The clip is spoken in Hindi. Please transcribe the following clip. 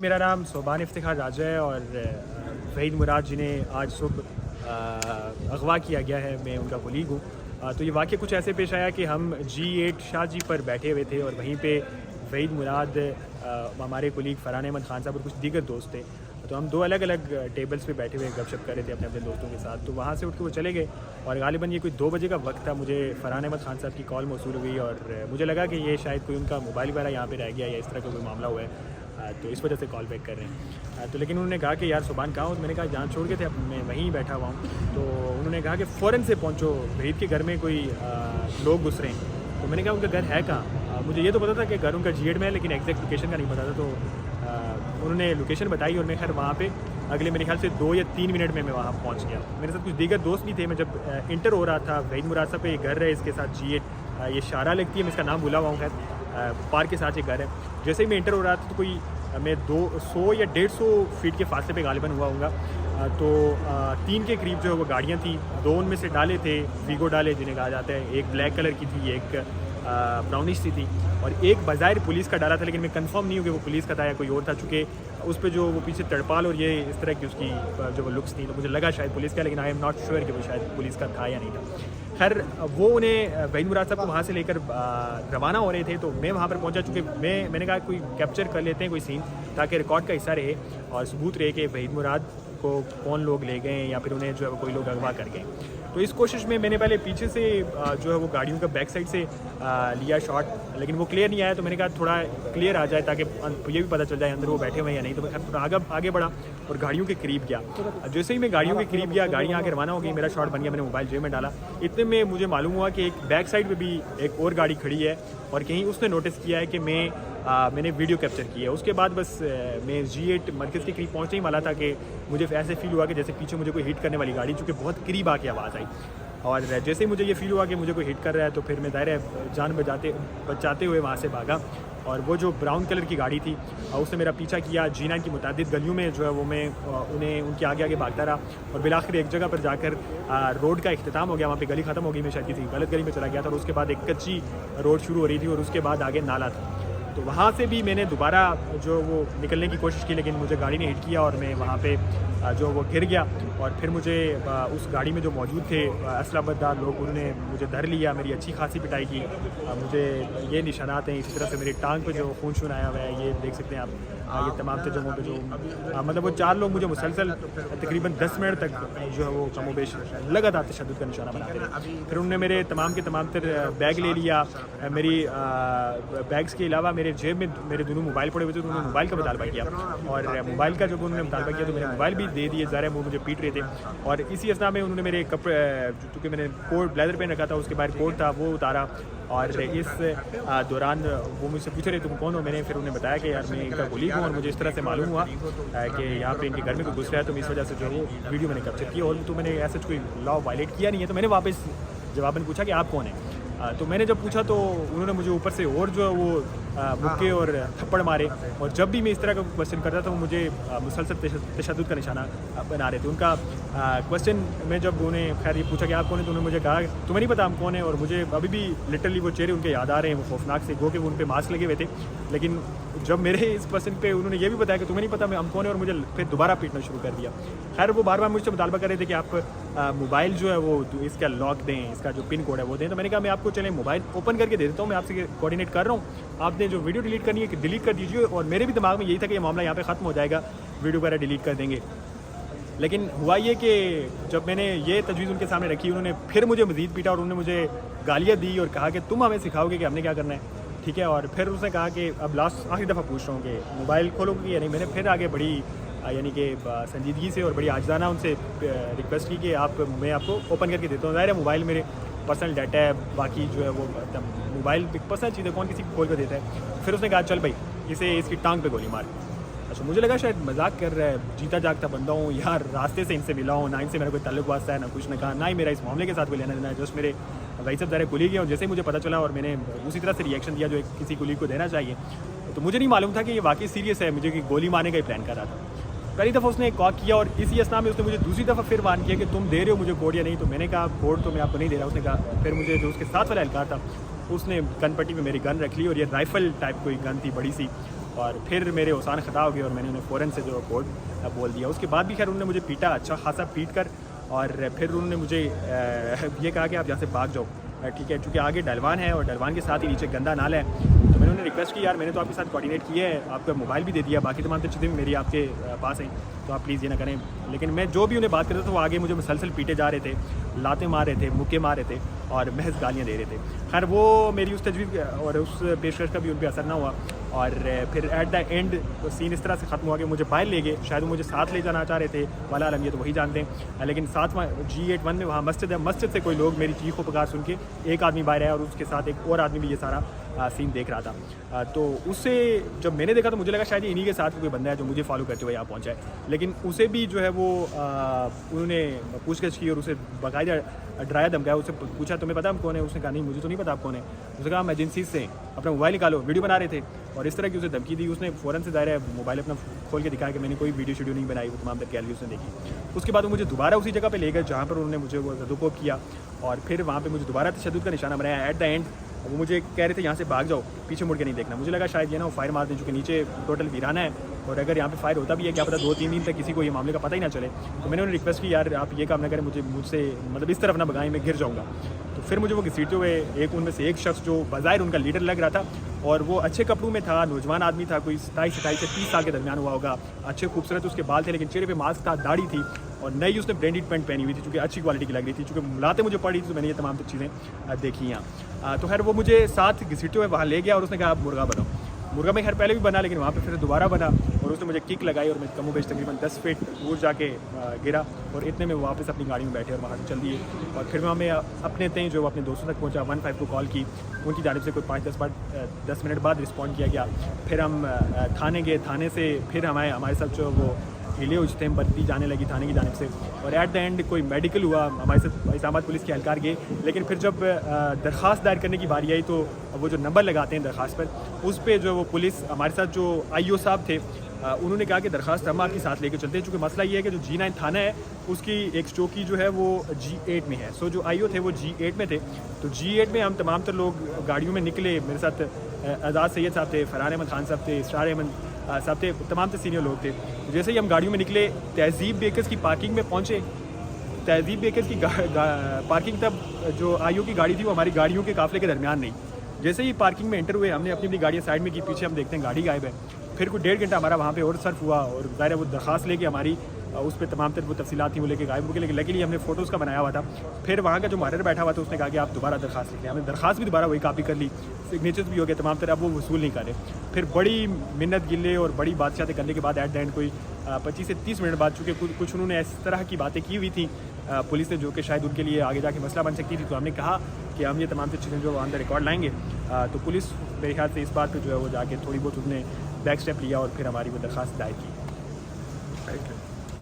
मेरा नाम सोबान इफ्तिखार राजा है और वहीद मुराद जिन्हें आज सुबह अगवा किया गया है, मैं उनका कुलीग हूँ। तो ये वाक़या कुछ ऐसे पेश आया कि हम G8 शाहजी पर बैठे हुए थे और वहीं पे वहीद मुराद, हमारे कुलीग फ़रहान अहमद ख़ान साहब और कुछ दीगर दोस्त थे। तो हम दो अलग अलग टेबल्स पे बैठे हुए गपशप कर रहे थे अपने अपने दोस्तों के साथ। तो वहाँ से उठ के वो चले गए और गालिबन ये कोई 2 बजे का वक्त था। मुझे फ़रहान अहमद ख़ान साहब की कॉल मौसूल हुई और मुझे लगा कि ये शायद कोई उनका मोबाइल वगैरह यहाँ पे रह गया या इस तरह का कोई मामला हुआ है, तो इस वजह से कॉल बैक कर रहे हैं। तो लेकिन उन्होंने कहा कि यार सुबान कहाँ हो? तो मैंने कहा जहाँ छोड़ के थे अब मैं वहीं बैठा हुआ हूँ। तो उन्होंने कहा कि फ़ौरन से पहुँचो, वहीद के घर में कोई लोग घुस रहे हैं। तो मैंने कहा उनका घर है कहाँ? मुझे ये तो पता था कि घर उनका G8 में है, लेकिन एग्जैक्ट लोकेशन का नहीं पता था। तो उन्होंने लोकेशन बताई और मैं खैर वहाँ पे अगले मेरे ख्याल से 2 या 3 मिनट में मैं वहाँ पहुँच गया। मेरे साथ कुछ दीगर दोस्त भी थे। मैं जब इंटर हो रहा था, वहीद मुराद साहब पे घर है, इसके साथ G8 ये शारा लगती है, मैं इसका नाम भूला हुआ हूँ, खैर पार्क के साथ एक घर है। जैसे ही मैं इंटर हो रहा था तो कोई मैं 200 या 150 फीट के फासले पे गालिबन हुआ हूँगा। तो 3 के करीब जो है वो गाड़ियाँ थी। 2 उनमें से डाले थे, वीगो डाले जिन्हें कहा जाता है। एक ब्लैक कलर की थी, एक ब्राउनिश सी थी और एक बाज़ाहिर पुलिस का डाला था, लेकिन मैं कंफर्म नहीं हूँ कि वो पुलिस का था या कोई और था, चूँकि उस पर जो वो पीछे तड़पाल और ये इस तरह की उसकी जो वो लुक्स थी, तो मुझे लगा शायद पुलिस का, लेकिन आई एम नॉट श्योर कि वो शायद पुलिस का था या नहीं था। खैर वो उन्हें वहीद मुराद साहब को वहाँ से लेकर रवाना हो रहे थे। तो मैं वहाँ पर पहुँचा, चूँकि मैंने कहा कोई कैप्चर कर लेते हैं कोई सीन, ताकि रिकॉर्ड का हिस्सा रहे और सबूत रहे कि वहीद मुराद को कौन लोग ले गए या फिर उन्हें जो है कोई लोग अगवा कर गए। तो इस कोशिश में मैंने पहले पीछे से जो है वो गाड़ियों का बैक साइड से लिया शॉट, लेकिन वो क्लियर नहीं आया। तो मैंने कहा थोड़ा क्लियर आ जाए ताकि ये भी पता चल जाए अंदर वो बैठे हुए हैं या नहीं। तो मैं थोड़ा आगे बढ़ा और गाड़ियों के करीब गया। जैसे ही मैं गाड़ियों के करीब गया, गाड़ियाँ आगे रवाना हो गई, मेरा शॉट बन गया, मैंने मोबाइल जेब में डाला। इतने में मुझे मालूम हुआ कि एक बैक साइड पर भी एक और गाड़ी खड़ी है और कहीं उसने नोटिस किया है कि मैंने वीडियो कैप्चर की है। उसके बाद बस मैं G8 मरकज़ के करीब पहुँचने ही वाला था कि मुझे ऐसे फील हुआ कि जैसे पीछे मुझे कोई हिट करने वाली गाड़ी, चूँकि बहुत करीब आके आवाज़ आई। और जैसे ही मुझे ये फील हुआ कि मुझे कोई हिट कर रहा है, तो फिर मैं दायरे जान बचाते हुए वहाँ से भागा। और वो जो ब्राउन कलर की गाड़ी थी उसने मेरा पीछा किया। G9 की मुतादिद गलियों में जो है वो मैं उन्हें उनके आगे आगे भागता रहा और बिलाखिर एक जगह पर जाकर रोड का इख्तिताम हो गया। वहाँ पे गली ख़त्म हो गई, मैं शायद किसी गलत गली में चला गया था और उसके बाद एक कच्ची रोड शुरू हो रही थी और उसके बाद आगे नाला था। तो वहाँ से भी मैंने दोबारा जो वो निकलने की कोशिश की, लेकिन मुझे गाड़ी ने हिट किया और मैं वहाँ पे जो वो गिर गया। और फिर मुझे उस गाड़ी में जो मौजूद थे असलाबदार लोग, उन्होंने मुझे धर लिया, मेरी अच्छी खासी पिटाई की। मुझे ये निशानात हैं, इसी तरह से मेरी टांग पे जो खून शून आया हुआ है, ये देख सकते हैं आप। ये तमाम से जगहों पे जो मतलब वो 4 लोग मुझे मुसलसल तकरीबन 10 मिनट तक जो है वो कमोबेश लगातार तशद्दुद का निशाना बनाते रहे। फिर उन्होंने मेरे तमाम के तमाम बैग ले लिया। मेरी बैग्स के अलावा मेरे जेब में मेरे दोनों मोबाइल पड़े हुए थे, तो उन्होंने मोबाइल का मुतालबा किया और मोबाइल का जब उन्होंने मुतालबा किया तो मेरे मोबाइल भी दे दिए। ज़ाहिर है वो मुझे पीट रहे थे। और इसी असना में उन्होंने मेरे कपड़े, चूँकि मैंने कोट ब्लेज़र पहन रखा था, उसके बाहर कोट था, वो उतारा। और इस दौरान वो मुझसे पूछ रहे तुम कौन हो? मैंने फिर उन्हें बताया कि यार मैं इनका कुलीग हूँ और मुझे इस तरह से मालूम हुआ कि यहाँ पे इनके घर में कोई घुस रहा है, तो इस वजह से जो वो वीडियो मैंने कैप्चर की। और तो मैंने ऐसा कोई लॉ वायलेट किया नहीं है। तो मैंने वापस जवाबन पूछा कि आप कौन हैं? तो मैंने जब पूछा तो उन्होंने मुझे ऊपर से और जो है वो मुक्के और थप्पड़ मारे। और जब भी मैं इस तरह का क्वेश्चन करता था वो मुझे मुसलसल तशद्दुद का निशाना बना रहे थे। उनका क्वेश्चन में जब उन्हें खैर ये पूछा कि आप कौन है, तो उन्होंने मुझे कहा तुम्हें नहीं पता हम कौन है। और मुझे अभी भी लिटरली वो चेहरे उनके याद आ रहे हैं, वो खौफनाक से, गो के उन पर मास्क लगे हुए थे। लेकिन जब मेरे इस क्वेश्चन पे उन्होंने ये भी बताया कि तुम्हें नहीं पता हम कौन है, और मुझे फिर दोबारा पीटना शुरू कर दिया। खैर वो बार बार मुझसे मुतालबा कर रहे थे कि आप मोबाइल जो है वो इसका लॉक दें, इसका जो पिन कोड है वो दें। तो मैंने कहा मैं आपको चलें मोबाइल ओपन करके दे देता हूँ, मैं आपसे कोऑर्डिनेट कर रहा हूँ। आपने जो वीडियो डिलीट करनी है डिलीट कर दीजिए। और मेरे भी दिमाग में यही था कि ये मामला यहाँ पे ख़त्म हो जाएगा, वीडियो वगैरह डिलीट कर देंगे। लेकिन हुआ ये कि जब मैंने ये तजवीज़ उनके सामने रखी, उन्होंने फिर मुझे मज़ीद पीटा और उन्होंने मुझे गालियाँ दी और कहा कि तुम हमें सिखाओगे कि हमने क्या करना है, ठीक है। और फिर उसने कहा कि अब लास्ट आखिरी दफ़ा पूछ रहा हूँ कि मोबाइल खोलोगे या नहीं। मैंने फिर आगे बड़ी यानी कि संजीदगी से और बड़ी आजदाना उनसे रिक्वेस्ट की कि मैं आपको ओपन करके देता हूँ। ज़ाहिर है मोबाइल मेरे पर्सनल डाटा है, बाकी जो है वो मोबाइल पर्सनल चीज़ है, कौन किसी को खोल कर देता है। फिर उसने कहा चल भाई इसकी टांग पे गोली मार। अच्छा मुझे लगा शायद मजाक कर रहा है, जीता जागता बंदा हूँ यार, रास्ते से इनसे मिला हूँ, ना इनसे मेरा कोई ताल्लुक वास्ता है, ना कुछ ने कहा, ना ही मेरा इस मामले के साथ कोई लेना देना है। जस्ट मेरे भाई साहब ज़रा कुलीग है और जैसे ही मुझे पता चला और मैंने उसी तरह से रिएक्शन दिया जो किसी कुलीग को देना चाहिए। तो मुझे नहीं मालूम था कि ये वाकई सीरियस है, मुझे कि गोली मारने का ही प्लान कर रहा था। पहली दफ़ा उसने कॉल किया और इसी असना में उसने मुझे दूसरी दफ़ा फिर वार्न किया कि तुम दे रहे हो मुझे कोड या नहीं। तो मैंने कहा कोड तो मैं आपको नहीं दे रहा। उसने कहा फिर मुझे जो उसके साथ वाला एहलकार था उसने गन पट्टी पे मेरी गन रख ली और ये राइफ़ल टाइप कोई गन थी बड़ी सी, और फिर मेरे ओसान ख़ता हो गए और मैंने उन्हें फ़ौरन से जो कोड बोल दिया। उसके बाद भी खैर उन्होंने मुझे पीटा, अच्छा खासा पीट कर, और फिर उन्होंने मुझे ये कहा कि आप यहाँ से भाग जाओ, ठीक है, क्योंकि आगे डलवान है और डलवान के साथ ही नीचे गंदा नाला है। तो मैंने उन्हें रिक्वेस्ट की, यार मैंने तो आपके साथ कोऑर्डिनेट किया है, आपका मोबाइल भी दे दिया, बाकी तमाम चीज़ें मेरी आपके पास हैं, तो आप प्लीज़ ये ना करें। लेकिन मैं जो भी उन्हें बात करता था वो आगे मुझे मुसलसल पीटे जा रहे थे, लाते मार रहे थे, मुक्के मार रहे थे और महज गालियाँ दे रहे थे। खैर वो मेरी उस तजवीज़ और उस पेशकश का भी उन पर असर ना हुआ, और फिर एट द एंड सीन इस तरह से ख़त्म हुआ कि मुझे बाहर ले गए। शायद वो मुझे साथ ले जाना चाह रहे थे, वाला आलम ये तो वही जानते हैं। लेकिन साथ G81 में वहाँ मस्जिद है, मस्जिद से कोई लोग मेरी चीखों पुकार सुन के एक आदमी बाहर आया और उसके साथ एक और आदमी भी ये सारा सीन देख रहा था। तो उससे जब मैंने देखा तो मुझे लगा शायद इन्हीं के साथ कोई बंदा है जो मुझे फॉलो करते हुए यहाँ पहुँचा है। लेकिन उसे भी जो है वो उन्होंने पूछताछ की और उसे बाकायदा डराया धमकाया। उससे पूछा तुम्हें पता हम कौन है? उसने कहा नहीं मुझे तो नहीं पता आप कौन है। उसने कहा हम एजेंसी से, अपना मोबाइल निकालो, वीडियो बना रहे थे, और इस तरह की उसे धमकी दी। उसने फ़ौरन से दायरा मोबाइल अपना खोल के दिखाया कि मैंने कोई वीडियो शीडियो नहीं बनाई, वो तमाम तरह की उसने देखी। उसके बाद वो मुझे दोबारा उसी जगह पे ले गए जहाँ पर उन्होंने मुझे वो ज़दुकोब किया, और फिर वहाँ पे मुझे दोबारा तशद्दुद का निशाना बनाया। एट द एंड वो मुझे कह रहे थे यहाँ से भाग जाओ, पीछे मुड़ के नहीं देखना। मुझे लगा शायद ये ना वो फायर मार दें, चूँकि नीचे टोटल वीराना है, और अगर यहाँ पे फायर होता भी है क्या पता 2-3 दिन तक किसी को ये मामले का पता ही ना चले। तो मैंने उन्हें रिक्वेस्ट की, यार आप ये काम ना करें, मुझसे मतलब इस तरफ ना भगाएं, मैं गिर जाऊँगा। तो फिर मुझे वो घसीटते हुए एक उनमें से एक शख्स जो बाज़ाहिर उनका लीडर लग रहा था, और वो अच्छे कपड़ों में था, नौजवान आदमी था, कोई 27 से 30 साल के दरमियान हुआ होगा, अच्छे खूबसूरत उसके बाल थे, लेकिन चेहरे पे मास्क था, दाढ़ी थी, और नई उसने ब्रांडेड पैंट पहनी हुई थी, चूँकि अच्छी क्वालिटी की लग रही थी। चूँकि मुलाते मुझे पड़ी थी तो मैंने ये तमाम चीज़ें देखी यहाँ। तो खैर वो मुझे साथ घसीटते हुए वहाँ ले गया और उसने कहा आप मुर्गा बनाओ। मुर्गा में खैर पहले भी बना, लेकिन वहाँ पे फिर दोबारा बना, और उसने मुझे किक लगाई और मैं कमो बेश तकरीबन 10 फीट दूर जाके गिरा, और इतने में वापस अपनी गाड़ी में बैठे और वहाँ से चल दिए। और फिर वहाँ मैं अपने तय जो अपने दोस्तों तक पहुँचा, 15 को कॉल की, उनकी जानिब से कोई 5-10 मिनट बाद रिस्पॉन्ड किया गया। फिर हम थाने गए, थाने से फिर हमारे साथ जो वो हिले उजते हैं बत्ती जाने लगी थाने की जानिब से, और एट द एंड कोई मेडिकल हुआ, हमारे साथ इस्लामाबाद पुलिस के एहलकार गए। लेकिन फिर जब दरख्वास्त दायर करने की बारी आई तो वो जो नंबर लगाते हैं दरख्वास्त पर, उस पर जो वो पुलिस हमारे साथ जो IO साहब थे उन्होंने कहा कि दरख्वास्त हम आपके साथ लेके चलते हैं, चूँकि मसला ये है कि जो G9 थाना है उसकी एक चौकी जो है वो G8 में है। सो जो IO थे वो G8 में थे, तो G8 में हम तमाम तर लोग गाड़ियों में निकले। मेरे साथ आज़ाद सैयद साहब थे, फरहान अहमद खान साहब थे, इसरार अहमद साहब थे, तमाम से सीनियर लोग थे। जैसे ही हम गाड़ियों में निकले, तहजीब बेकर्स की पार्किंग में पहुँचे। तहजीब बेकर्स की पार्किंग तब जो IO की गाड़ी थी वो हमारी गाड़ियों के काफ़िले के दरमियान नहीं। जैसे ही पार्किंग में एंटर हुए, हमने अपनी गाड़ियाँ साइड में की, पीछे हम देखते हैं गाड़ी गायब है। फिर कुछ 1.5 घंटा हमारा वहाँ पे और सर्फ हुआ, और ज़ाहिर है वो दरख्वास्त लेके हमारी उस पर तमाम तर वो तफसीलात थी वो लेके गायब हो गए। लेकिन लकीली हमने फ़ोटोज़ का बनाया हुआ था। फिर वहाँ का जो मुहर्रिर बैठा हुआ था उसने कहा कि आप दोबारा दरख्वास्त लिखें। हमने दरख्वास्त भी दोबारा वही कापी कर ली, सिग्नेचर्स भी हो गए तमाम तरह, अब वो वसूल नहीं कर रहे। फिर बड़ी मिन्नत गिले और बड़ी बातचीतें करने के बाद एट द एंड कोई 25 से 30 मिनट बाद, चूँकि कुछ उन्होंने इस तरह की बातें की हुई थी पुलिस ने जो कि शायद उनके लिए आगे जाके मसला बन सकती थी, तो हमने कहा कि हम ये तमाम चीज़ें जो अंदर रिकॉर्ड लाएंगे। तो पुलिस मेरे ख्याल से इस बात पे जो है वो जाके थोड़ी बहुत उसने बैक स्टेप लिया और फिर हमारी वो दरख्वास्त दायर की।